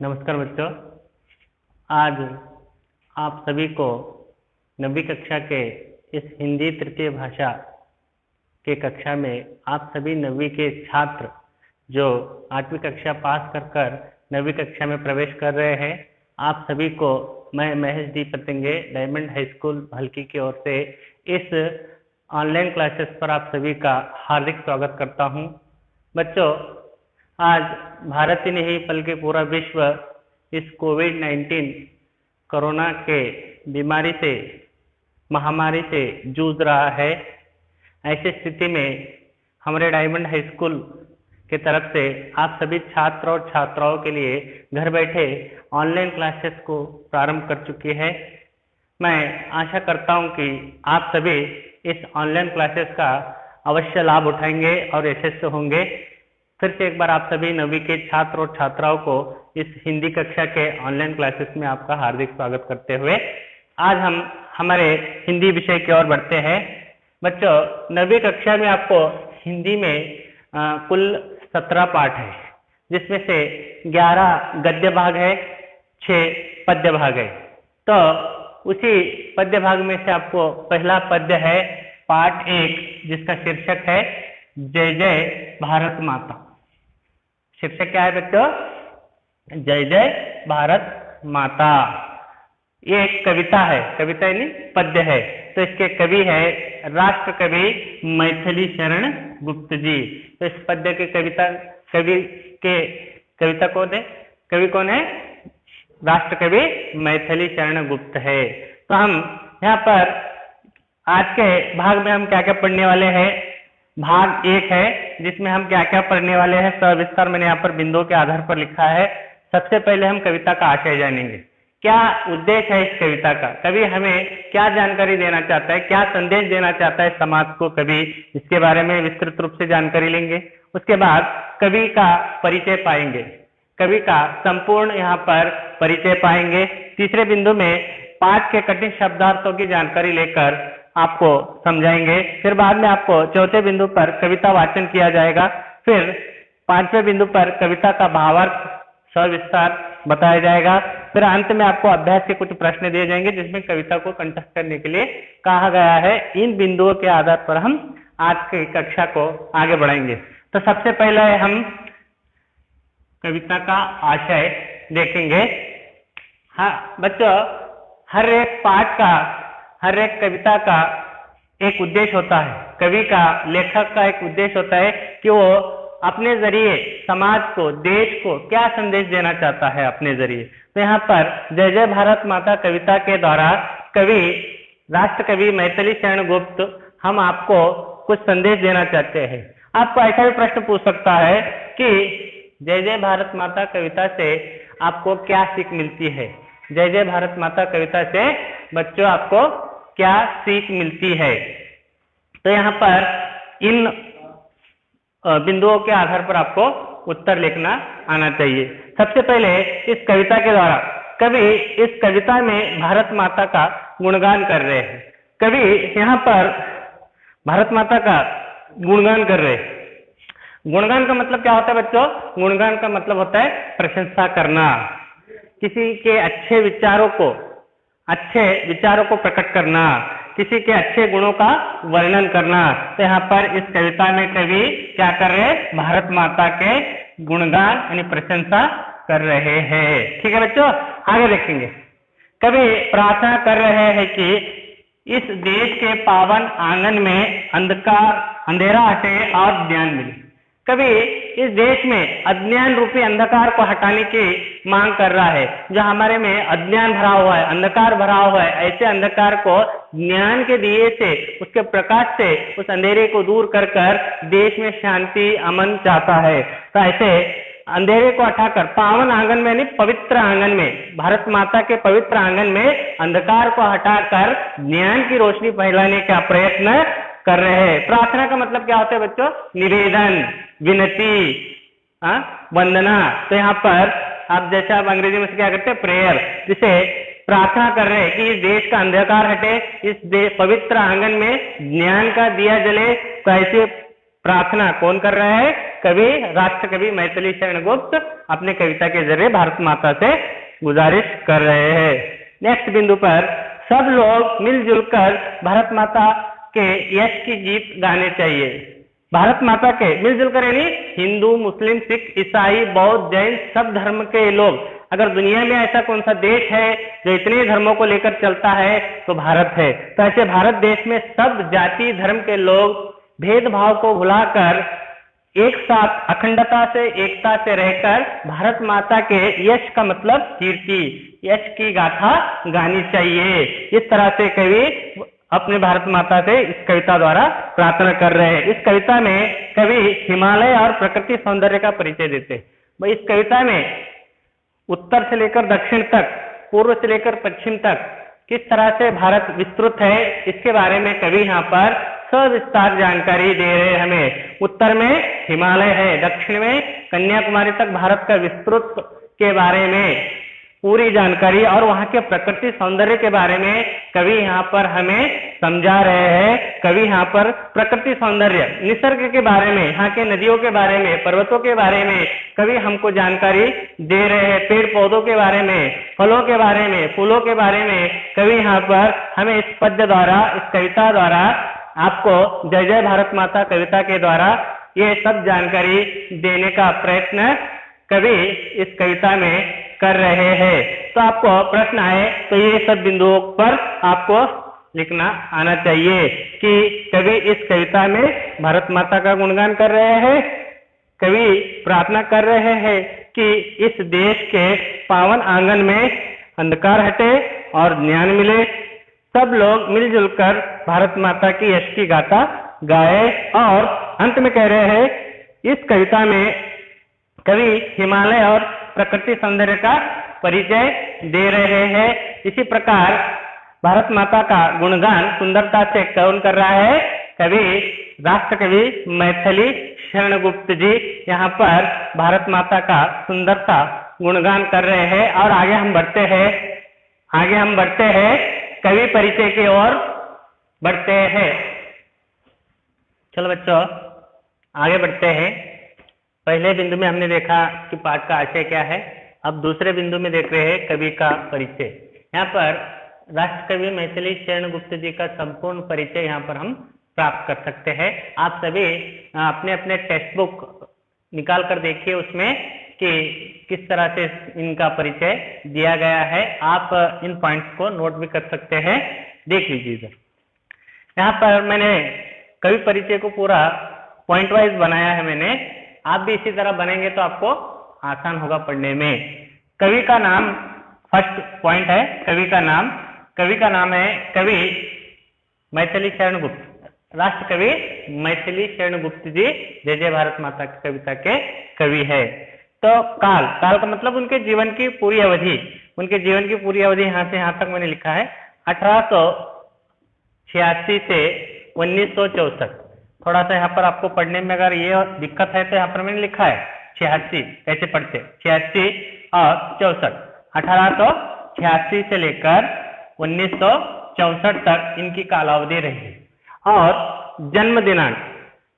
नमस्कार बच्चों। आज आप सभी को 9वीं कक्षा के इस हिंदी तृतीय भाषा के कक्षा में आप सभी 9वीं के छात्र जो 8वीं कक्षा पास कर 9वीं कक्षा में प्रवेश कर रहे हैं, आप सभी को मैं महेश डी पतंगे डायमंड हाई स्कूल भलकी की ओर से इस ऑनलाइन क्लासेस पर आप सभी का हार्दिक स्वागत करता हूं। बच्चों, आज भारत ही नहीं बल्कि पूरा विश्व इस कोविड-19 कोरोना के बीमारी से, महामारी से जूझ रहा है। ऐसी स्थिति में हमारे डायमंड हाई स्कूल के तरफ से आप सभी छात्र और छात्राओं के लिए घर बैठे ऑनलाइन क्लासेस को प्रारंभ कर चुकी है। मैं आशा करता हूं कि आप सभी इस ऑनलाइन क्लासेस का अवश्य लाभ उठाएंगे और यशस्वी होंगे। फिर से एक बार आप सभी 9वीं के छात्र और छात्राओं को इस हिंदी कक्षा के ऑनलाइन क्लासेस में आपका हार्दिक स्वागत करते हुए आज हम हमारे हिंदी विषय की ओर बढ़ते हैं। बच्चों, 9वीं कक्षा में आपको हिंदी में कुल 17 पाठ है, जिसमें से 11 गद्य भाग है, 6 पद्य भाग है। तो उसी पद्य भाग में से आपको पहला पद्य है पाठ 1, जिसका शीर्षक है जय जय भारत माता। शीर्षक क्या है बच्चों? जय जय भारत माता। ये एक कविता है, कविता यानी पद्य है। तो इसके कवि है राष्ट्र कवि मैथिली शरण गुप्त जी। तो इस पद्य के कविता कौन है? कवि कौन है? राष्ट्र कवि मैथिली शरण गुप्त है। तो हम यहाँ पर आज के भाग में हम क्या क्या पढ़ने वाले हैं? भाग 1 है, जिसमें हम क्या क्या पढ़ने वाले हैं सविस्तार मैंने यहाँ पर बिंदुओं के आधार पर लिखा है। सबसे पहले हम कविता का आशय जानेंगे। क्या उद्देश्य है इस कविता का? कवि हमें क्या जानकारी देना चाहता है, क्या संदेश देना चाहता है समाज को कवि, इसके बारे में विस्तृत रूप से जानकारी लेंगे। उसके बाद कवि का परिचय पाएंगे, कवि का संपूर्ण यहाँ पर परिचय पाएंगे। तीसरे बिंदु में पाठ के कठिन शब्दार्थों की जानकारी लेकर आपको समझाएंगे। फिर बाद में आपको चौथे बिंदु पर कविता वाचन किया जाएगा। फिर 5वें बिंदु पर कविता का भावार्थ सविस्तार बताया जाएगा। फिर अंत में आपको अभ्यास के कुछ प्रश्न दिए जाएंगे, जिसमें कविता को कंठस्थ करने के लिए कहा गया है। इन बिंदुओं के आधार पर हम आज की कक्षा को आगे बढ़ाएंगे। तो सबसे पहले हम कविता का आशय देखेंगे। हाँ बच्चों, हर एक पाठ का, हर एक कविता का एक उद्देश्य होता है। कवि का, लेखक का एक उद्देश्य होता है कि वो अपने जरिए समाज को, देश को क्या संदेश देना चाहता है अपने जरिए। तो यहाँ पर जय जय भारत माता कविता के द्वारा कवि, राष्ट्र कवि मैथिली शरण गुप्त, हम आपको कुछ संदेश देना चाहते हैं। आपको ऐसा भी प्रश्न पूछ सकता है कि जय जय भारत माता कविता से आपको क्या सीख मिलती है? जय जय भारत माता कविता से बच्चों आपको क्या सीख मिलती है? तो यहाँ पर इन बिंदुओं के आधार पर आपको उत्तर लिखना आना चाहिए। सबसे पहले इस कविता के द्वारा कवि इस कविता में भारत माता का गुणगान कर रहे हैं। कवि यहाँ पर भारत माता का गुणगान कर रहे हैं। गुणगान का मतलब क्या होता है बच्चों? गुणगान का मतलब होता है प्रशंसा करना, किसी के अच्छे विचारों को प्रकट करना, किसी के अच्छे गुणों का वर्णन करना। तो यहाँ पर इस कविता में कवि क्या कर रहे हैं? भारत माता के गुणगान यानी प्रशंसा कर रहे हैं। ठीक है बच्चों, आगे देखेंगे। कवि प्रार्थना कर रहे हैं कि इस देश के पावन आंगन में अंधेरा हटे और ज्ञान मिले। कवि इस देश में अज्ञान रूपी अंधकार को हटाने की मांग कर रहा है। जो हमारे में अज्ञान भरा हुआ है, अंधकार भरा हुआ है, ऐसे अंधकार को ज्ञान के दिए से, उसके प्रकाश से उस अंधेरे को दूर कर देश में शांति अमन चाहता है। तो ऐसे अंधेरे को हटाकर पावन आंगन में, यानी पवित्र आंगन में, भारत माता के पवित्र आंगन में अंधकार को हटाकर ज्ञान की रोशनी फैलाने का प्रयत्न कर रहे हैं। प्रार्थना का मतलब क्या होता है बच्चों? निवेदन, विनती, वंदना। तो यहाँ पर आप जैसे आप अंग्रेजी में से क्या करते हैं? प्रेयर, जिसे प्रार्थना कर रहे हैं कि इस देश का अंधकार हटे, इस पवित्र आंगन में ज्ञान का दिया जले। तो ऐसे प्रार्थना कौन कर रहे हैं? कवि, राष्ट्र कवि मैथिली शरण गुप्त अपने कविता के जरिए भारत माता से गुजारिश कर रहे हैं। नेक्स्ट बिंदु पर सब लोग मिलजुल कर भारत माता के यश की गीत गाने चाहिए। भारत माता के मिलजुल कर यानी हिंदू, मुस्लिम, सिख, ईसाई, बौद्ध, जैन सब धर्म के लोग, अगर दुनिया में ऐसा कौन सा देश है जो इतने धर्मों को लेकर चलता है तो भारत है। तो ऐसे भारत देश में सब जाति धर्म के लोग भेदभाव को भुलाकर एक साथ अखंडता से, एकता से रहकर भारत माता के यश का मतलब कीर्ति, यश की गाथा गानी चाहिए। इस तरह से कवि अपने भारत माता से इस कविता द्वारा प्रार्थना कर रहे हैं। इस कविता में कवि हिमालय और प्रकृति सौंदर्य का परिचय देते हैं। भाई इस कविता में उत्तर से लेकर दक्षिण तक, पूर्व से लेकर पश्चिम तक किस तरह से भारत विस्तृत है इसके बारे में कवि यहाँ पर सविस्तार जानकारी दे रहे हैं हमें। उत्तर में हिमालय है, दक्षिण में कन्याकुमारी तक भारत का विस्तृत के बारे में पूरी जानकारी और वहां के प्रकृति सौंदर्य के बारे में कवि यहाँ पर हमें समझा रहे हैं। कवि यहाँ पर प्रकृति सौंदर्य, निसर्ग के बारे में, यहाँ के नदियों के बारे में, पर्वतों के बारे में कवि हमको जानकारी दे रहे हैं। पेड़ पौधों के बारे में, फलों के बारे में, फूलों के बारे में कवि यहाँ पर हमें इस पद्य द्वारा, इस कविता द्वारा आपको जय जय भारत माता कविता के द्वारा ये सब जानकारी देने का प्रयत्न कवि इस कविता में कर रहे हैं। तो आपको प्रश्न आए तो ये सब बिंदुओं पर आपको लिखना आना चाहिए कि कवि इस कविता में भारत माता का गुणगान कर रहे हैं। कवि प्रार्थना कर रहे हैं कि इस देश के पावन आंगन में अंधकार हटे और ज्ञान मिले। सब लोग मिलजुल कर भारत माता की यश की गाथा गाए। और अंत में कह रहे हैं इस कविता में कवि हिमालय और प्रकृति सौंदर्य का परिचय दे रहे हैं। इसी प्रकार भारत माता का गुणगान सुंदरता से कौन कर रहा है? कवि, राष्ट्र कवि मैथिली शरण गुप्त जी यहाँ पर भारत माता का सुंदरता गुणगान कर रहे हैं। और आगे हम बढ़ते हैं कवि परिचय की ओर बढ़ते हैं। चलो बच्चों आगे बढ़ते हैं। पहले बिंदु में हमने देखा कि पाठ का आशय क्या है। अब दूसरे बिंदु में देख रहे हैं कवि का परिचय। यहाँ पर राष्ट्र कवि मैथिली शरण गुप्त जी का संपूर्ण परिचय यहाँ पर हम प्राप्त कर सकते हैं। आप सभी अपने अपने टेक्स्ट बुक निकाल कर देखिए उसमें कि किस तरह से इनका परिचय दिया गया है। आप इन पॉइंट्स को नोट भी कर सकते हैं, देख लीजिए इधर। यहाँ पर मैंने कवि परिचय को पूरा पॉइंट वाइज बनाया है मैंने। आप भी इसी तरह बनेंगे तो आपको आसान होगा पढ़ने में। कवि का नाम फर्स्ट पॉइंट है। कवि का नाम है कवि मैथिली शरण गुप्त। राष्ट्र कवि मैथिली शरण गुप्त जी जय जय भारत माता की कविता के कवि है। तो काल का मतलब उनके जीवन की पूरी अवधि। उनके जीवन की पूरी अवधि यहाँ से यहाँ तक मैंने लिखा है 1886 से 1964। थोड़ा सा यहाँ पर आपको पढ़ने में अगर ये दिक्कत है तो यहाँ पर मैंने लिखा है 86, कैसे पढ़ते 86 और 64। 1886 से लेकर 1964 तक इनकी कालावधि रही। और जन्म दिनांक,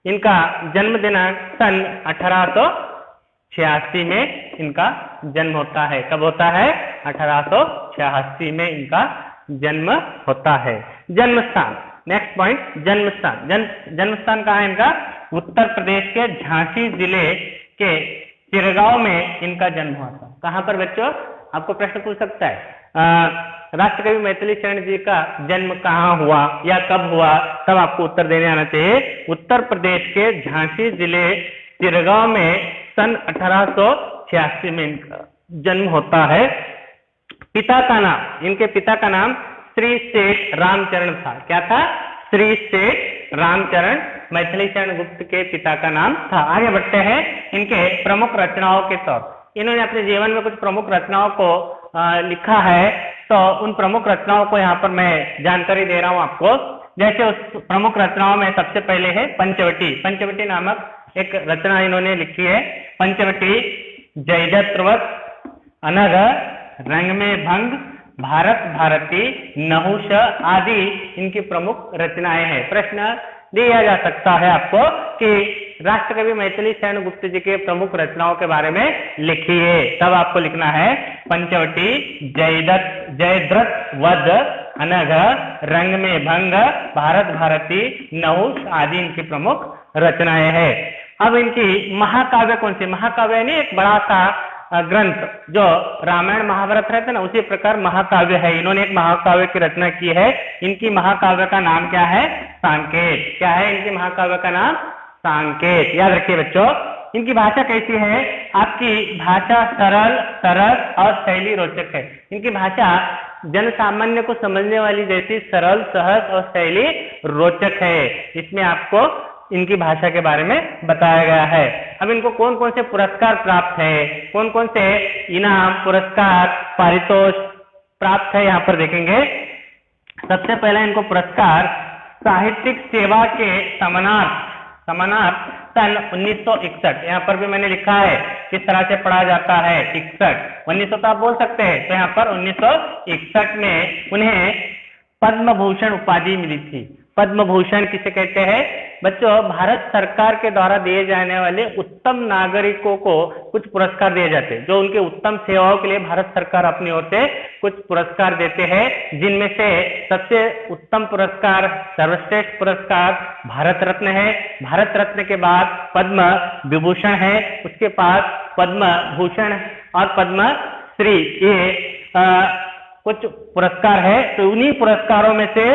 इनका जन्म दिनांक सन 1886 में इनका जन्म होता है। कब होता है? 1886 में इनका जन्म होता है। जन्म स्थान, नेक्स्ट पॉइंट, जन्म स्थान। जन्म स्थान कहाँ है इनका? उत्तर प्रदेश के झांसी जिले के चिरगांव में इनका जन्म हुआ था। कहाँ पर बच्चों? आपको प्रश्न पूछ सकता है राष्ट्र कवि मैथिली शरण जी का जन्म कहाँ हुआ या कब हुआ, तब आपको उत्तर देने आना चाहिए। उत्तर प्रदेश के झांसी जिले चिरगांव में सन 1886 में इनका जन्म होता है। पिता का नाम, इनके पिता का नाम श्री सेठ रामचरण था। क्या था? श्री सेठ रामचरण मैथिली शरण गुप्त के पिता का नाम था। आगे बढ़ते हैं इनके प्रमुख रचनाओं के तौर। इन्होंने अपने जीवन में कुछ प्रमुख रचनाओं को लिखा है, तो उन प्रमुख रचनाओं को यहाँ पर मैं जानकारी दे रहा हूँ आपको। जैसे उस प्रमुख रचनाओं में सबसे पहले है पंचवटी। पंचवटी नामक एक रचना इन्होंने लिखी है। पंचवटी, जयद्रथ, अनघ, रंग में भंग, भारत भारती, नहुष आदि इनकी प्रमुख रचनाएं हैं। प्रश्न दिया जा सकता है आपको कि राष्ट्रकवि मैथिली शरण गुप्त जी के प्रमुख रचनाओं के बारे में लिखिए। तब आपको लिखना है पंचवटी, जयद्रथ वध, अनघ, रंग में भंग, भारत भारती, नहुष आदि इनकी प्रमुख रचनाएं हैं। अब इनकी महाकाव्य कौन सी? महाकाव्य यानी एक बड़ा सा ग्रंथ जो रामायण महाभारत रहते ना, उसी प्रकार महाकाव्य है। इन्होंने एक महाकाव्य की रचना की है। इनकी महाकाव्य का नाम क्या है? सांकेत। क्या है इनकी महाकाव्य का नाम? सांकेत। याद रखिए बच्चों। इनकी भाषा कैसी है? आपकी भाषा सरल, सरस और शैली रोचक है। इनकी भाषा जन सामान्य को समझने वाली जैसी सरल, सहज और शैली रोचक है। इसमें आपको इनकी भाषा के बारे में बताया गया है। अब इनको कौन कौन से पुरस्कार प्राप्त है, कौन कौन से इनाम, पुरस्कार, पारितोष प्राप्त है, यहाँ पर देखेंगे। सबसे पहला इनको पुरस्कार साहित्यिक सेवा के समानार्थ सन 1961, यहाँ पर भी मैंने लिखा है किस तरह से पढ़ा जाता है। 61, 1900 तो आप बोल सकते हैं, तो यहाँ पर 1961 में उन्हें पद्म भूषण उपाधि मिली थी। पद्म भूषण किसे कहते हैं बच्चों? भारत सरकार के द्वारा दिए जाने वाले उत्तम नागरिकों को कुछ पुरस्कार दिए जाते हैं, जो उनके उत्तम सेवाओं के लिए भारत सरकार अपनी ओर से कुछ पुरस्कार देते हैं, जिनमें से सबसे उत्तम पुरस्कार, सर्वश्रेष्ठ पुरस्कार भारत रत्न है। भारत रत्न के बाद पद्म विभूषण है, उसके बाद पद्म भूषण और पद्म श्री, ये कुछ पुरस्कार है। तो उन्हीं पुरस्कारों में से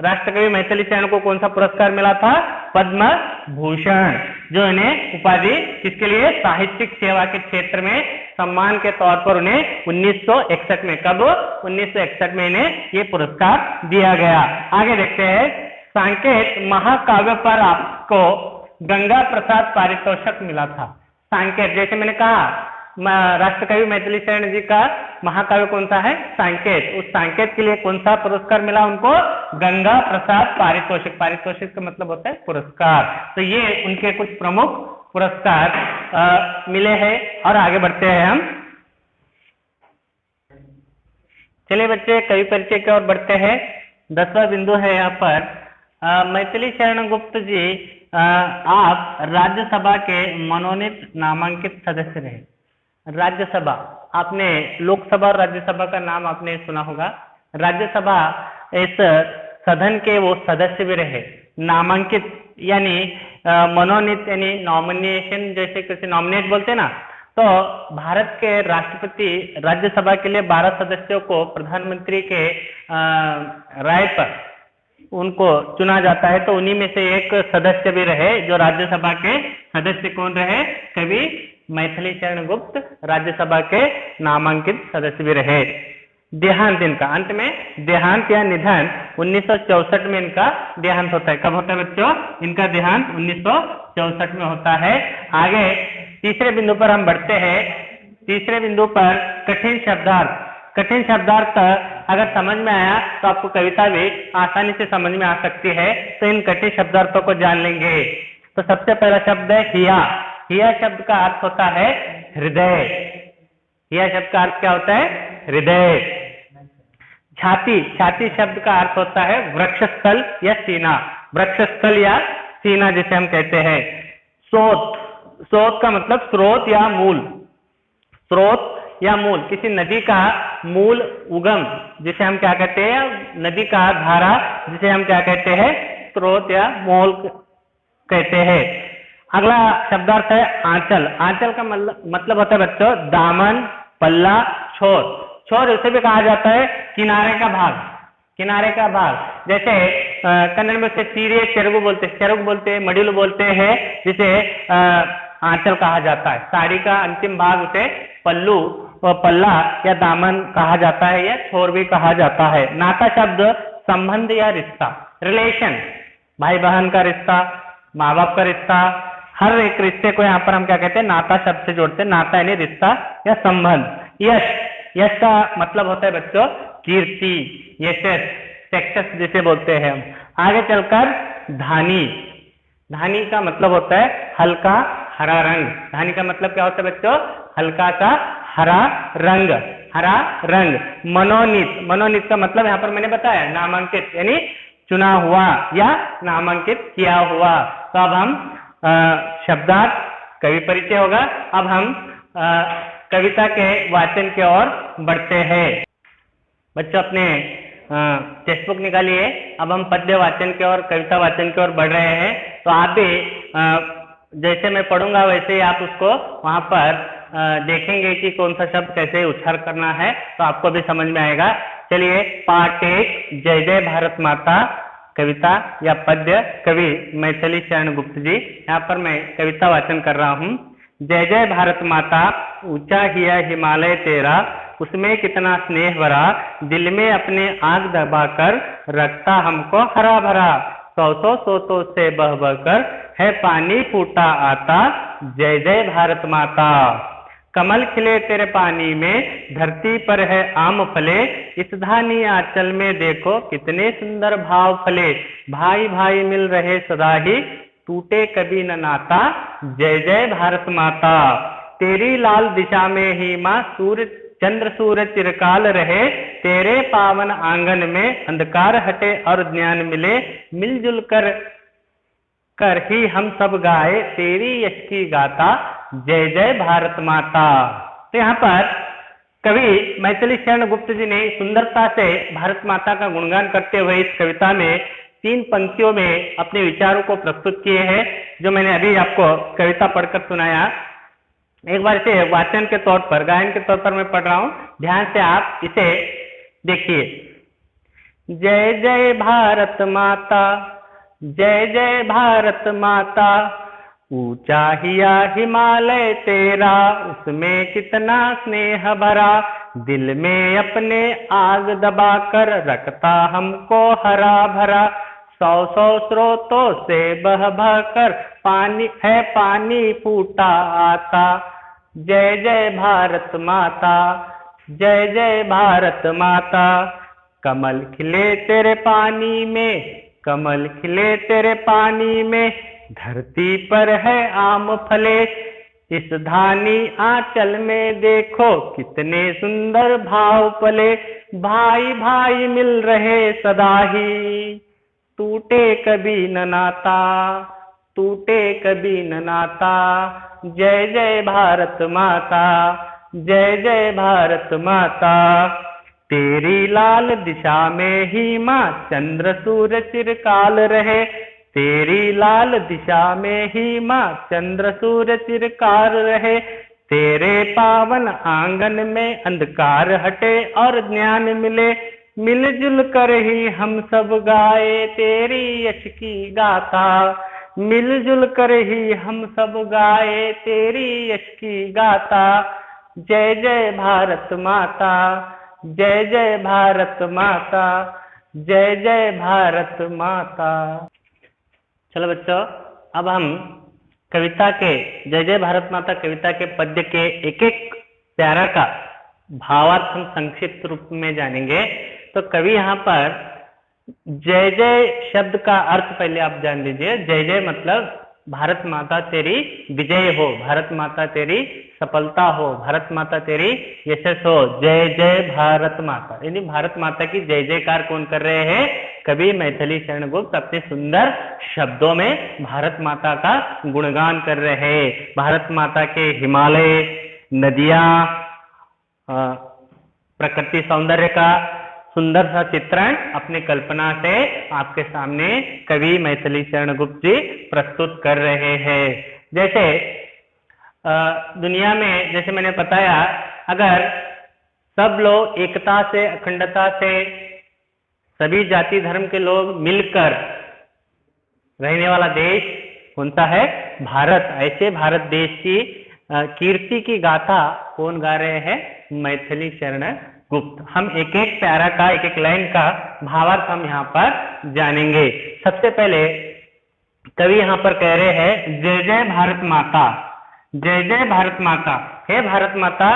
राष्ट्रकवि मैथिली शरण को कौन सा पुरस्कार मिला था? पद्म भूषण, जो इन्हें उपाधि किसके लिए? साहित्यिक सेवा के क्षेत्र में सम्मान के तौर पर उन्हें 1961 में, कब? 1961 में इन्हें ये पुरस्कार दिया गया। आगे देखते हैं। सांकेत महाकाव्य पर आपको गंगा प्रसाद पारितोषिक मिला था। सांकेत, जैसे मैंने कहा राष्ट्रकवि मैथिली शरण जी का महाकाव्य कौन सा है? सांकेत। उस सांकेत के लिए कौन सा पुरस्कार मिला उनको? गंगा प्रसाद पारितोषिक। पारितोषिक का मतलब होता है पुरस्कार। तो ये उनके कुछ प्रमुख पुरस्कार मिले हैं। और आगे बढ़ते हैं हम। चलिए बच्चे, कवि परिचय की ओर बढ़ते हैं। 10वां बिंदु है यहाँ पर। मैथिली शरण गुप्त जी आप राज्यसभा के मनोनीत नामांकित सदस्य रहे। राज्यसभा, आपने लोकसभा और राज्यसभा का नाम आपने सुना होगा। राज्यसभा इस सदन के वो सदस्य भी रहे। नामांकित यानी मनोनीत यानी नॉमिनेशन, जैसे किसी नॉमिनेट बोलते ना, तो भारत के राष्ट्रपति राज्यसभा के लिए 12 सदस्यों को प्रधानमंत्री के राय पर उनको चुना जाता है। तो उन्हीं में से एक सदस्य भी रहे जो राज्यसभा के सदस्य कौन रहे? कवि मैथिली शरण गुप्त राज्यसभा के नामांकित सदस्य भी रहे। देहांत इनका, अंत में देहांत या निधन 1964 में इनका देहांत होता है। कब होता है बच्चों? इनका देहांत 1964 में होता है। आगे तीसरे बिंदु पर हम बढ़ते हैं। तीसरे बिंदु पर कठिन शब्दार्थ। कठिन शब्दार्थ अगर समझ में आया तो आपको कविता भी आसानी से समझ में आ सकती है। तो इन कठिन शब्दार्थों को जान लेंगे। तो सबसे पहला शब्द है हिया। हिया शब्द का अर्थ होता है हृदय। हिया शब्द का अर्थ क्या होता है? हृदय। छाती, छाती शब्द का अर्थ होता है वृक्षस्थल या सीना। वृक्षस्थल या सीना जिसे हम कहते हैं। स्रोत, स्रोत का मतलब स्रोत या मूल। स्रोत या मूल, किसी नदी का मूल उगम जिसे हम क्या कहते हैं? नदी का धारा जिसे हम क्या कहते हैं? स्रोत या मूल कहते हैं। अगला शब्दार्थ है आंचल। आंचल का मतलब होता है बच्चों दामन, पल्ला, छोर। छोर उसे भी कहा जाता है किनारे का भाग। किनारे का भाग, जैसे कन्नड़ में से सीरे चेरुगु बोलते हैं, चेरुगु बोलते हैं, मडिलु बोलते हैं, जिसे आंचल कहा जाता है। साड़ी का अंतिम भाग उसे पल्लू, पल्ला या दामन कहा जाता है, या छोर भी कहा जाता है। नाता शब्द संबंध या रिश्ता, रिलेशन, भाई बहन का रिश्ता, माँ बाप का रिश्ता, हर एक रिश्ते को यहाँ पर हम क्या कहते हैं? नाता शब्द से जोड़ते हैं। नाता यानी रिश्ता या संबंध। यश, यश का मतलब होता है बच्चों कीर्ति, यशस, सक्सेस जिसे बोलते हैं हम। आगे चलकर धानी। धानी का मतलब होता है हल्का हरा रंग। धानी का मतलब क्या होता है बच्चों? हल्का सा हरा रंग, हरा रंग। मनोनीत, मनोनीत का मतलब यहाँ पर मैंने बताया नामांकित यानी चुना हुआ या नामांकित किया हुआ। तो अब हम शब्दार्थ कवि परिचय होगा। अब हम कविता के वाचन की ओर बढ़ते हैं। बच्चों अपने टेक्स्ट बुक निकालिए। अब हम पद्य वाचन की ओर, कविता वाचन की ओर बढ़ रहे हैं। तो आप भी जैसे मैं पढ़ूंगा वैसे ही आप उसको वहां पर देखेंगे कि कौन सा शब्द कैसे उच्चार करना है, तो आपको भी समझ में आएगा। चलिए पाठ 1, जय जय भारत माता, कविता या पद्य, कवि मैथिली शरण गुप्त जी। यहाँ पर मैं कविता वाचन कर रहा हूँ। जय जय भारत माता, ऊंचा हिया हिमालय तेरा, उसमें कितना स्नेह भरा, दिल में अपने आग दबाकर रखता हमको हरा भरा, सौ सौ से बह बह कर है पानी फूटा आता, जय जय भारत माता। कमल खिले तेरे पानी में, धरती पर है आम फले, इस धानी आंचल में देखो कितने सुंदर भाव फले, भाई भाई मिल रहे सदा ही, टूटे कभी न नाता, जय जय भारत माता। तेरी लाल दिशा में ही माँ सूरज चंद्र सूरज चिरकाल रहे, तेरे पावन आंगन में अंधकार हटे और ज्ञान मिले, मिलजुल कर ही हम सब गाए तेरी यश की गाथा, जय जय भारत माता। तो यहाँ पर कवि मैथिली शरण गुप्त जी ने सुंदरता से भारत माता का गुणगान करते हुए इस कविता में 3 पंक्तियों में अपने विचारों को प्रस्तुत किए हैं, जो मैंने अभी आपको कविता पढ़कर सुनाया। एक बार इसे वाचन के तौर पर, गायन के तौर पर मैं पढ़ रहा हूं, ध्यान से आप इसे देखिए। जय जय भारत माता, जय जय भारत माता, ऊंचा हिया हिमालय तेरा, उसमें कितना स्नेह भरा, दिल में अपने आग दबाकर रखता हमको हरा भरा, सौ सौ स्रोतों से बह बह कर पानी फूटा आता, जय जय भारत माता, जय जय भारत माता। कमल खिले तेरे पानी में, कमल खिले तेरे पानी में, धरती पर है आम फले, इस धानी आंचल में देखो कितने सुंदर भाव पले, भाई भाई मिल रहे सदा ही, टूटे कभी न नाता, टूटे कभी न नाता, जय जय भारत माता, जय जय भारत माता। तेरी लाल दिशा में ही माँ चंद्र सूर्य चिरकाल रहे, तेरी लाल दिशा में ही माँ चंद्र सूर्य चिरकाल रहे, तेरे पावन आंगन में अंधकार हटे और ज्ञान मिले, मिलजुल कर ही हम सब गाए तेरी यश की गाथा, मिलजुल कर ही हम सब गाए तेरी यश की गाथा, जय जय भारत माता, जय जय भारत माता, जय जय भारत माता। चलो बच्चों, अब हम कविता के, जय जय भारत माता कविता के पद्य के एक एक प्यारा का भावार्थ हम संक्षिप्त रूप में जानेंगे। तो कवि यहाँ पर जय जय शब्द का अर्थ पहले आप जान लीजिए। जय जय मतलब भारत माता तेरी विजय हो, भारत माता तेरी सफलता हो, भारत माता तेरी यशस हो, जय जय भारत माता। यानी भारत माता की जय जयकार कौन कर रहे हैं? कवि मैथिली शरण गुप्त अपने सुंदर शब्दों में भारत माता का गुणगान कर रहे हैं। भारत माता के हिमालय, नदियां, प्रकृति सौंदर्य का सुंदर सा चित्रण अपनी कल्पना से आपके सामने कवि मैथिली शरण गुप्त जी प्रस्तुत कर रहे हैं। जैसे दुनिया में, जैसे मैंने बताया, अगर सब लोग एकता से, अखंडता से, सभी जाति धर्म के लोग मिलकर रहने वाला देश कौन सा है? भारत। ऐसे भारत देश की कीर्ति की गाथा कौन गा रहे हैं? मैथिली शरण गुप्त। हम एक एक प्यारा का, एक एक लाइन का भावार्थ हम यहाँ पर जानेंगे। सबसे पहले कवि यहाँ पर कह रहे हैं, जय जय भारत माता, जय जय भारत माता, हे भारत माता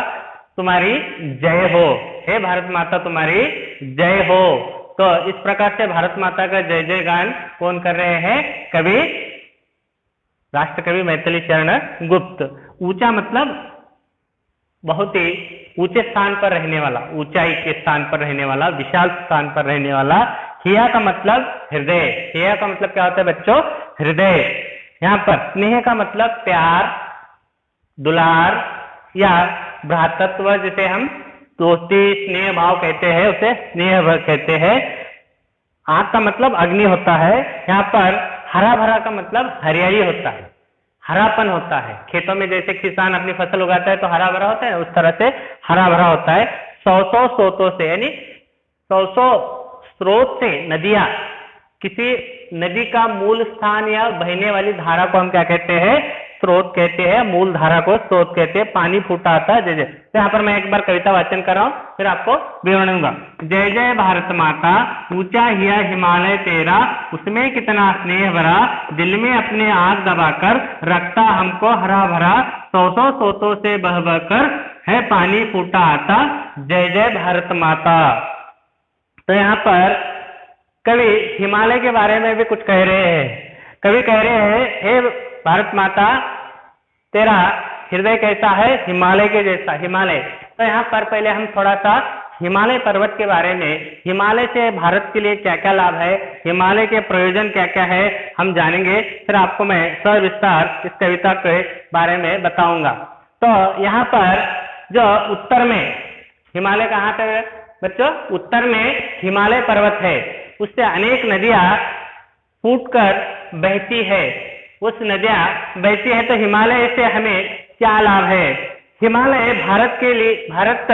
तुम्हारी जय हो, हे भारत माता तुम्हारी जय हो। तो इस प्रकार से भारत माता का जय जय गान कौन कर रहे हैं? कवि, राष्ट्र कवि मैथिली शरण गुप्त। ऊंचा मतलब बहुत ही ऊंचे स्थान पर रहने वाला, ऊंचाई के स्थान पर रहने वाला, विशाल स्थान पर रहने वाला हिया का मतलब हृदय, हिया का मतलब क्या होता है बच्चों, हृदय। यहाँ पर स्नेह का मतलब प्यार, दुलार या भ्रातृत्व, जिसे हम दोस्ती स्नेह भाव कहते हैं, उसे स्नेह कहते हैं। आग का मतलब अग्नि होता है। यहाँ पर हरा भरा का मतलब हरियाली होता है, हरापन होता है। खेतों में जैसे किसान अपनी फसल उगाता है तो हरा भरा होता है, उस तरह से हरा भरा होता है। 100 स्रोतों से, यानी 100 स्रोत से नदियां, किसी नदी का मूल स्थान या बहने वाली धारा को हम क्या कहते हैं, स्रोत कहते हैं। मूल धारा को स्रोत कहते हैं। पानी फूटा आता है, जय जय। तो यहाँ पर मैं एक बार कविता वाचन कर रहा हूँ, फिर आपको विवरण दूंगा। जय जय भारत माता, ऊंचा हिया हिमालय तेरा, उसमें कितना स्नेह भरा, दिल में अपने आग दबाकर रखता हमको हरा भरा, 100 स्रोतों से बह बह कर है पानी फूटा आता, जय जय भारत माता। तो यहाँ पर कवि हिमालय के बारे में भी कुछ कह रहे हैं। कवि कह रहे हैं, हे भारत माता, तेरा हृदय कैसा है, हिमालय के जैसा। हिमालय, तो यहाँ पर पहले हम थोड़ा सा हिमालय पर्वत के बारे में, हिमालय से भारत के लिए क्या क्या लाभ है, हिमालय के प्रयोजन क्या क्या है, हम जानेंगे। फिर आपको मैं सविस्तार इस कविता के बारे में बताऊंगा। तो यहाँ पर जो उत्तर में हिमालय कहाँ पे है बच्चों, उत्तर में हिमालय पर्वत है, उससे अनेक नदियां फूटकर बहती है। उस नदियां बहती है, तो हिमालय से हमें क्या लाभ है। हिमालय भारत के लिए, भारत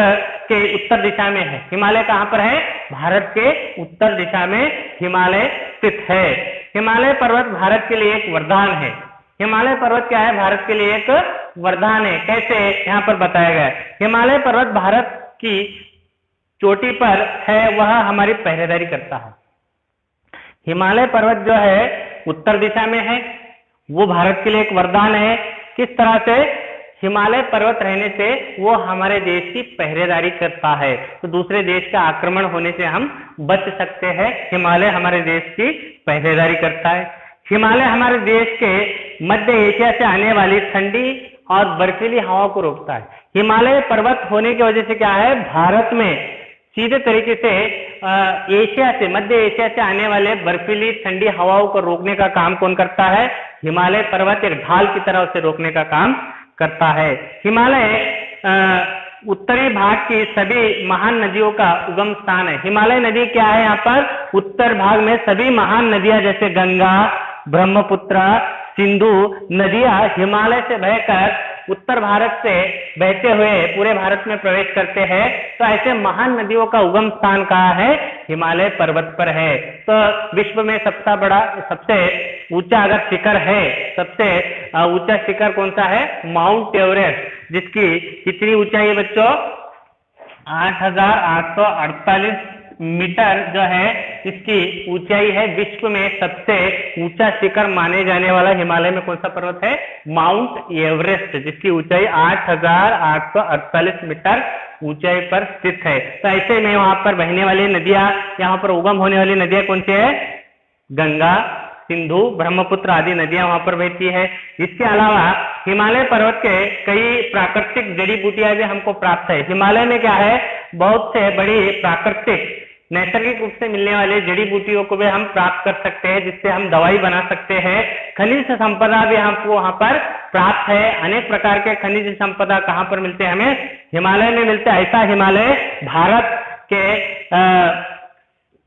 के उत्तर दिशा में है। हिमालय कहाँ पर है, भारत के उत्तर दिशा में हिमालय स्थित है। हिमालय पर्वत भारत के लिए एक वरदान है। हिमालय पर्वत क्या है, भारत के लिए एक वरदान है। कैसे, यहाँ पर बताया गया है। हिमालय पर्वत भारत की चोटी पर है, वह हमारी पहरेदारी करता है। हिमालय पर्वत जो है उत्तर दिशा में है, वो भारत के लिए एक वरदान है। किस तरह से, हिमालय पर्वत रहने से वो हमारे देश की पहरेदारी करता है, तो दूसरे देश का आक्रमण होने से हम बच सकते हैं। हिमालय हमारे देश की पहरेदारी करता है। हिमालय हमारे देश के मध्य एशिया से आने वाली ठंडी और बर्फीली हवाओं को रोकता है। हिमालय पर्वत होने की वजह से क्या है, भारत में सीधे तरीके से एशिया से, मध्य एशिया से आने वाले बर्फीली ठंडी हवाओं को रोकने का काम कौन करता है, हिमालय पर्वत एक ढाल की तरह उसे रोकने का काम करता है। हिमालय उत्तरी भाग की सभी महान नदियों का उगम स्थान है। हिमालय नदी क्या है, यहाँ पर उत्तर भाग में सभी महान नदियां जैसे गंगा, ब्रह्मपुत्र, सिंधु नदियां हिमालय से बहकर उत्तर भारत से बहते हुए पूरे भारत में प्रवेश करते हैं। तो ऐसे महान नदियों का उगम स्थान कहाँ है, हिमालय पर्वत पर है। तो विश्व में सबसे बड़ा, सबसे ऊंचा अगर शिखर है, सबसे ऊंचा शिखर कौन सा है, माउंट एवरेस्ट, जिसकी कितनी ऊंचाई है बच्चों, 8,848 मीटर जो है इसकी ऊंचाई है। विश्व में सबसे ऊंचा शिखर माने जाने वाला हिमालय में कौन सा पर्वत है, माउंट एवरेस्ट, जिसकी ऊंचाई 8,848 मीटर ऊंचाई पर स्थित है। तो ऐसे में वहां पर बहने वाली नदियां, यहाँ पर उगम होने वाली नदियां कौन सी है, गंगा, सिंधु, ब्रह्मपुत्र आदि नदियां वहां पर बहती है। इसके अलावा हिमालय पर्वत के कई प्राकृतिक जड़ी बूटियां भी हमको प्राप्त है। हिमालय में क्या है, बहुत से बड़ी प्राकृतिक नैसर्गिक रूप से मिलने वाले जड़ी बूटियों को भी हम प्राप्त कर सकते हैं, जिससे हम दवाई बना सकते हैं। खनिज संपदा भी हमको वहां पर प्राप्त है। अनेक प्रकार के खनिज संपदा कहाँ पर मिलते हैं, हमें हिमालय में मिलते हैं। ऐसा हिमालय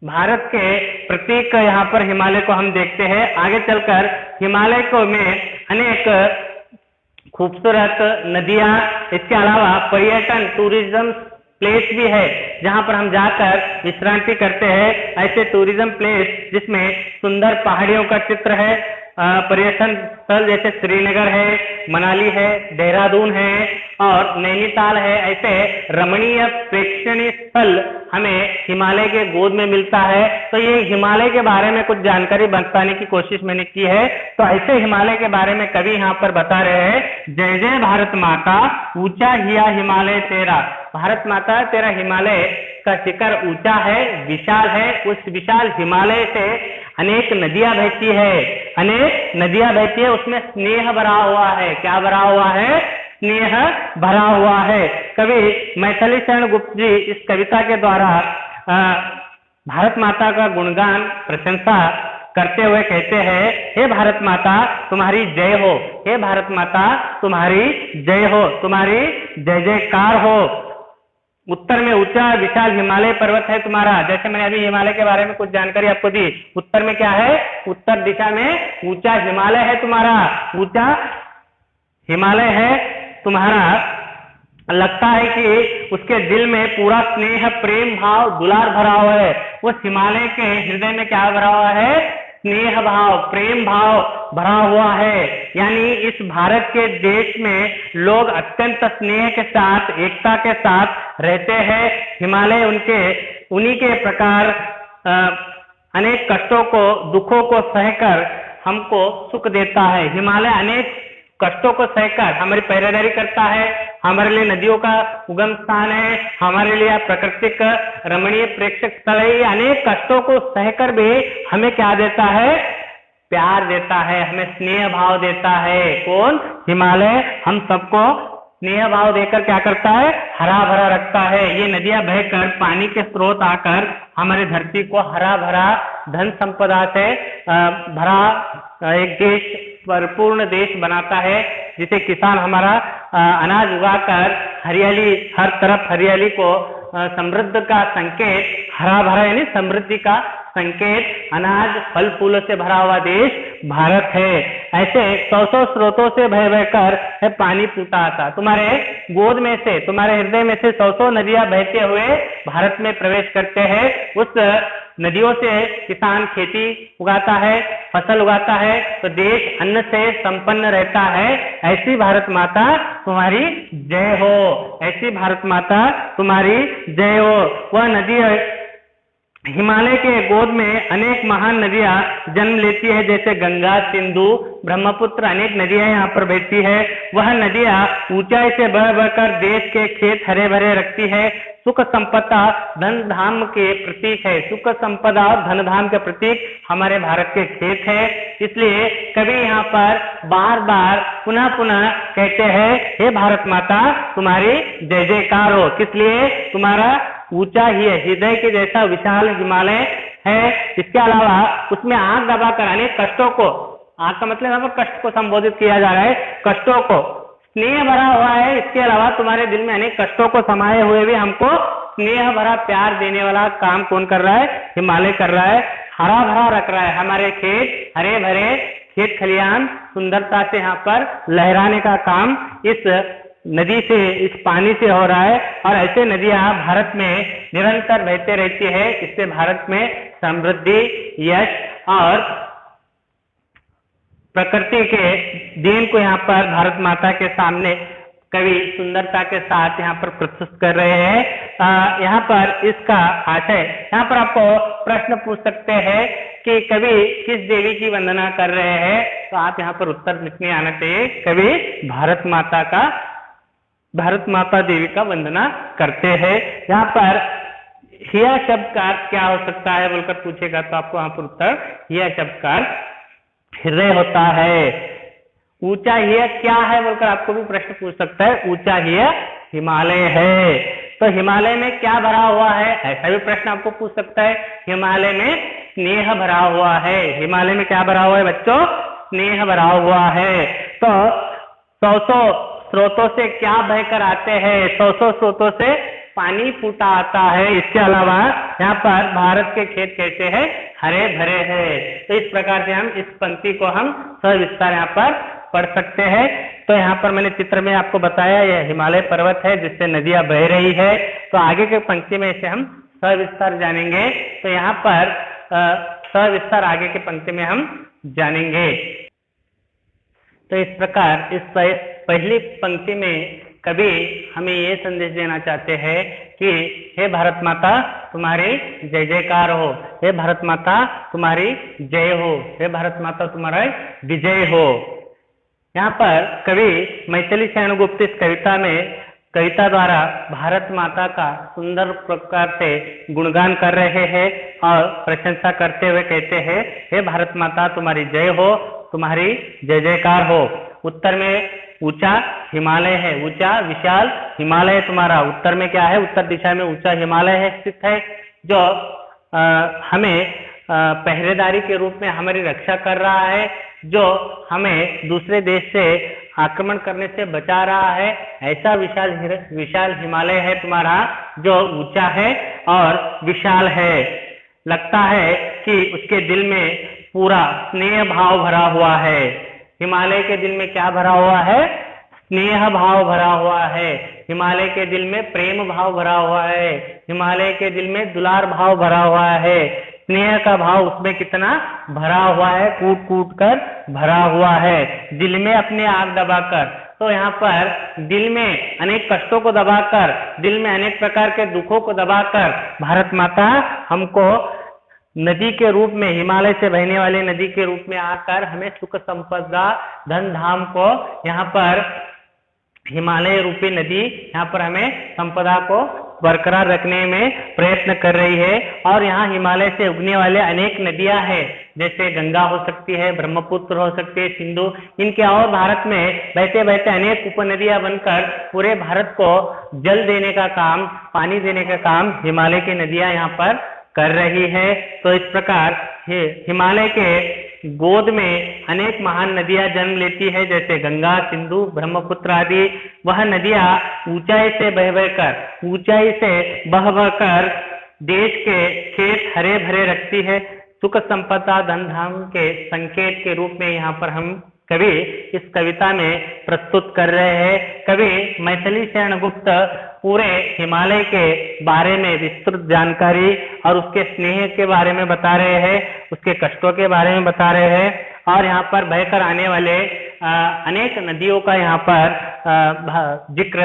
भारत के प्रतीक यहाँ पर हिमालय को हम देखते हैं। आगे चलकर हिमालय को में अनेक खूबसूरत नदियां, इसके अलावा पर्यटन टूरिज्म प्लेस भी है, जहां पर हम जाकर विश्रांति करते हैं। ऐसे टूरिज्म प्लेस जिसमें सुंदर पहाड़ियों का चित्र है, पर्यटन स्थल जैसे श्रीनगर है, मनाली है, देहरादून है और नैनीताल है। ऐसे रमणीय प्रेक्षणीय स्थल हमें हिमालय के गोद में मिलता है। तो ये हिमालय के बारे में कुछ जानकारी बताने की कोशिश मैंने की है। तो ऐसे हिमालय के बारे में कवि यहाँ पर बता रहे हैं, जय जय भारत माता, ऊंचा हिया हिमालय तेरा। भारत माता, तेरा हिमालय का शिखर ऊंचा है, विशाल है। उस विशाल हिमालय से अनेक नदियां बहती है, अनेक नदियां बहती है, उसमें स्नेह भरा हुआ है। क्या भरा हुआ है, स्नेह भरा हुआ है। कवि मैथिली शरण गुप्त जी इस कविता के द्वारा भारत माता का गुणगान प्रशंसा करते हुए कहते हैं, हे भारत माता तुम्हारी जय हो, हे भारत माता तुम्हारी जय हो, तुम्हारी जय जयकार हो। उत्तर में ऊंचा विशाल हिमालय पर्वत है तुम्हारा। जैसे मैंने अभी हिमालय के बारे में कुछ जानकारी आपको दी, उत्तर में क्या है, उत्तर दिशा में ऊंचा हिमालय है तुम्हारा, ऊंचा हिमालय है तुम्हारा। लगता है कि उसके दिल में पूरा स्नेह प्रेम भाव दुलार भरा हुआ है। उस हिमालय के हृदय में क्या भरा हुआ है, स्नेह भाव प्रेम भाव भरा हुआ है। यानी इस भारत के देश में लोग अत्यंत स्नेह के साथ एकता के साथ रहते हैं। हिमालय उन्हीं के प्रकार अनेक कष्टों को दुखों को सहकर हमको सुख देता है। हिमालय अनेक कष्टों को सहकर हमारी पहरेदारी करता है, हमारे लिए नदियों का उगम स्थान है, हमारे लिए प्राकृतिक रमणीय प्रेक्षक स्थल है। अनेक कष्टों को सहकर भी हमें क्या देता है, प्यार देता है, हमें स्नेह भाव देता है। कौन, हिमालय हम सबको स्नेह भाव देकर क्या करता है, हरा भरा रखता है। ये नदियां बहकर पानी के स्रोत आकर हमारी धरती को हरा भरा धन संपदा से भरा एक देश, परिपूर्ण देश बनाता है, जिसे किसान हमारा अनाज उगाकर हरियाली, हर तरफ हरियाली को समृद्ध का संकेत, हरा भरा यानी समृद्धि का संकेत, अनाज फल फूलों से भरा हुआ देश भारत है। ऐसे 100 स्रोतों से बह बहकर पानी फूटा आता। तुम्हारे गोद में से, तुम्हारे हृदय में से 100 नदियां बहते हुए भारत में प्रवेश करते हैं। उस नदियों से किसान खेती उगाता है, फसल उगाता है, तो देश अन्न से संपन्न रहता है। ऐसी भारत माता तुम्हारी जय हो, ऐसी भारत माता तुम्हारी जय हो। वह नदी हिमालय के गोद में अनेक महान नदियां जन्म लेती है, जैसे गंगा, सिंधु, ब्रह्मपुत्र, अनेक नदियां यहाँ पर बहती है। वह नदियां ऊंचाई से बह बहकर देश के खेत हरे भरे रखती है। सुख संपदा धन धाम के प्रतीक है। सुख संपदा और धन धाम के प्रतीक हमारे भारत के खेत है। इसलिए कभी यहाँ पर बार बार पुनः पुनः कहते हैं, हे भारत माता तुम्हारी जय जयकार हो। किस लिए, तुम्हारा ऊंचा ही है, हृदय के जैसा विशाल हिमालय है। इसके अलावा उसमें आग दबाकर अनेक कष्टों को, आग का मतलब यहाँ पर कष्ट को संबोधित किया जा रहा है, कष्टों को स्नेह भरा हुआ है। इसके अलावा तुम्हारे दिल में अनेक कष्टों को समाये हुए भी हमको स्नेह भरा प्यार देने वाला काम कौन कर रहा है, हिमालय कर रहा है। हरा भरा रख रहा है हमारे खेत, हरे भरे खेत खलियान सुंदरता से यहाँ पर लहराने का काम इस नदी से, इस पानी से हो रहा है। और ऐसे नदियां भारत में निरंतर बहते रहती है। इससे भारत में समृद्धि, यश और प्रकृति के देन को यहाँ पर भारत माता के सामने कवि सुंदरता के साथ यहाँ पर प्रस्तुत कर रहे हैं। यहाँ पर इसका आशय, यहाँ पर आपको प्रश्न पूछ सकते हैं कि कवि किस देवी की वंदना कर रहे हैं, तो आप यहाँ पर उत्तर लिखने आना चाहिए। कवि भारत माता का, भारत माता देवी का वंदना करते हैं। यहाँ पर हिया शब्द का अर्थ क्या हो सकता है बोलकर पूछेगा, तो आपको यहाँ पर उत्तर हिया शब्द का हृदय होता है। ऊंचा हिया क्या है बोलकर आपको भी प्रश्न पूछ सकता है। ऊंचा हिया हिमालय है, तो हिमालय में क्या भरा हुआ है, ऐसा भी प्रश्न आपको पूछ सकता है। हिमालय में स्नेह भरा हुआ है। हिमालय में क्या भरा हुआ है बच्चों, स्नेह भरा हुआ है। तो 100 स्रोतों से क्या बहकर आते हैं, 100 स्रोतों से पानी फूटा आता है। इसके अलावा यहाँ पर भारत के खेत कैसे हैं, हरे भरे हैं। तो इस प्रकार से हम इस पंक्ति को हम सविस्तार यहाँ पर पढ़ सकते हैं। तो यहाँ पर मैंने चित्र में आपको बताया, यह हिमालय पर्वत है जिससे नदियां बह रही है। तो आगे के पंक्ति में इसे हम सविस्तार जानेंगे। तो यहाँ पर सविस्तार आगे के पंक्ति में हम जानेंगे। तो इस प्रकार इस पहली पंक्ति में कवि हमें ये संदेश देना चाहते हैं कि हे भारत माता तुम्हारी जय जयकार हो, हे भारत माता तुम्हारी जय हो, हे भारत माता तुम्हारा विजय हो। यहाँ पर कवि मैथिली शरण गुप्त इस कविता में, कविता द्वारा भारत माता का सुंदर प्रकार से गुणगान कर रहे हैं और प्रशंसा करते हुए कहते हैं, हे भारत माता तुम्हारी जय हो, तुम्हारी जय जयकार हो। उत्तर में ऊंचा हिमालय है, ऊंचा विशाल हिमालय तुम्हारा। उत्तर में क्या है, उत्तर दिशा में ऊंचा हिमालय है स्थित है, जो हमें पहरेदारी के रूप में हमारी रक्षा कर रहा है, जो हमें दूसरे देश से आक्रमण करने से बचा रहा है। ऐसा विशाल हिमालय है तुम्हारा, जो ऊंचा है और विशाल है। लगता है कि उसके दिल में पूरा स्नेह भाव भरा हुआ है। हिमालय के दिल में क्या भरा हुआ है? स्नेह भाव भरा हुआ है। हिमालय के दिल में प्रेम भाव भरा हुआ है। हिमालय के दिल में दुलार भाव भरा हुआ है। स्नेह का भाव उसमें कितना भरा हुआ है, कूट कूट कर भरा हुआ है, दिल में अपने आग दबाकर। तो यहाँ पर दिल में अनेक कष्टों को दबाकर, दिल में अनेक प्रकार के दुखों को दबाकर भारत माता हमको नदी के रूप में, हिमालय से बहने वाली नदी के रूप में आकर हमें सुख संपदा धन धाम को, यहाँ पर हिमालय रूपी नदी यहाँ पर हमें संपदा को बरकरार रखने में प्रयत्न कर रही है। और यहाँ हिमालय से उगने वाले अनेक नदियां हैं, जैसे गंगा हो सकती है, ब्रह्मपुत्र हो सकती है, सिंधु, इनके और भारत में बहते बहते अनेक उपनदियां बनकर पूरे भारत को जल देने का काम, पानी देने का काम हिमालय की नदियां यहाँ पर कर रही है। तो इस प्रकार हिमालय के गोद में अनेक महान नदियां जन्म लेती है, जैसे गंगा, सिंधु, ब्रह्मपुत्र आदि। वह नदियां ऊंचाई से बह बहकर देश के खेत हरे भरे रखती है। सुख संपदा धन धाम के संकेत के रूप में यहाँ पर हम कवि इस कविता में प्रस्तुत कर रहे हैं। कवि मैथिली शरण गुप्त पूरे हिमालय के बारे में विस्तृत जानकारी और उसके स्नेह के बारे में बता रहे हैं, उसके कष्टों के बारे में बता रहे हैं। और यहाँ पर बहकर आने वाले अनेक नदियों का यहाँ पर जिक्र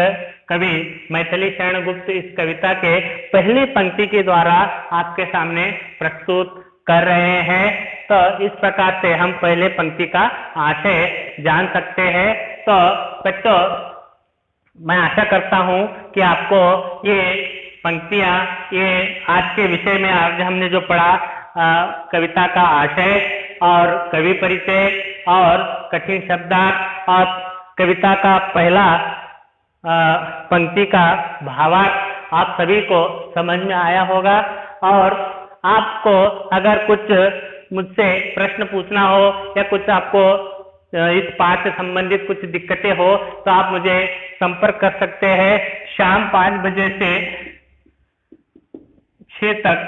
कवि मैथिली शरण गुप्त इस कविता के पहली पंक्ति के द्वारा आपके सामने प्रस्तुत कर रहे हैं। तो इस प्रकार से हम पहले पंक्ति का आशय जान सकते हैं। तो बच्चों, मैं आशा करता हूं कि आपको ये पंक्तियां, ये आज के विषय में आज हमने जो पढ़ा, कविता का आशय और कवि परिचय और कठिन शब्दार्थ और कविता का पहला पंक्ति का भावार्थ आप सभी को समझ में आया होगा। और आपको अगर कुछ मुझसे प्रश्न पूछना हो या कुछ आपको इस पाठ से संबंधित कुछ दिक्कतें हो, तो आप मुझे संपर्क कर सकते हैं। शाम 5 बजे से 6 तक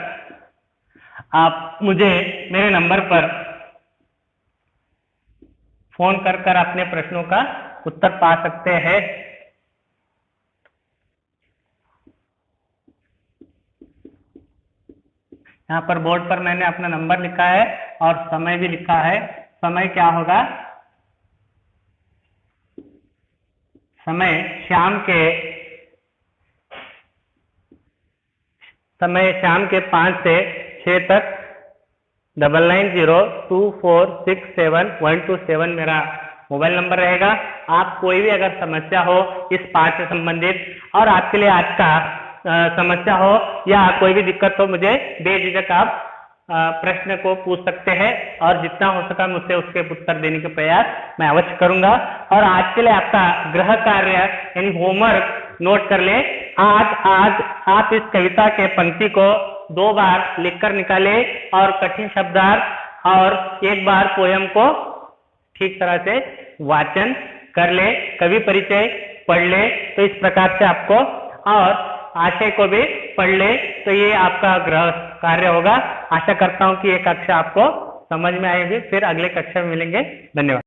आप मुझे मेरे नंबर पर फोन कर अपने प्रश्नों का उत्तर पा सकते हैं। यहाँ पर बोर्ड पर मैंने अपना नंबर लिखा है और समय भी लिखा है। समय क्या होगा? समय शाम के 5 से 6 तक 9902467127 मेरा मोबाइल नंबर रहेगा। आप कोई भी अगर समस्या हो इस पाठ से संबंधित और आपके लिए आज का समस्या हो या कोई भी दिक्कत हो, मुझे बेझिझक आप प्रश्न को पूछ सकते हैं और जितना हो सका मुझसे उसके उत्तर देने का प्रयास मैं अवश्य करूंगा। और आज के लिए आपका गृह कार्य यानी होमवर्क नोट कर ले। आज आप इस कविता के पंक्ति को 2 बार लिखकर निकाले और कठिन शब्दार्थ और 1 बार पोयम को ठीक तरह से वाचन कर ले, कवि परिचय पढ़ ले। तो इस प्रकार से आपको और आशय को भी पढ़ ले, तो ये आपका गृह कार्य होगा। आशा करता हूं कि ये कक्षा आपको समझ में आएगी। फिर अगले कक्षा में मिलेंगे। धन्यवाद।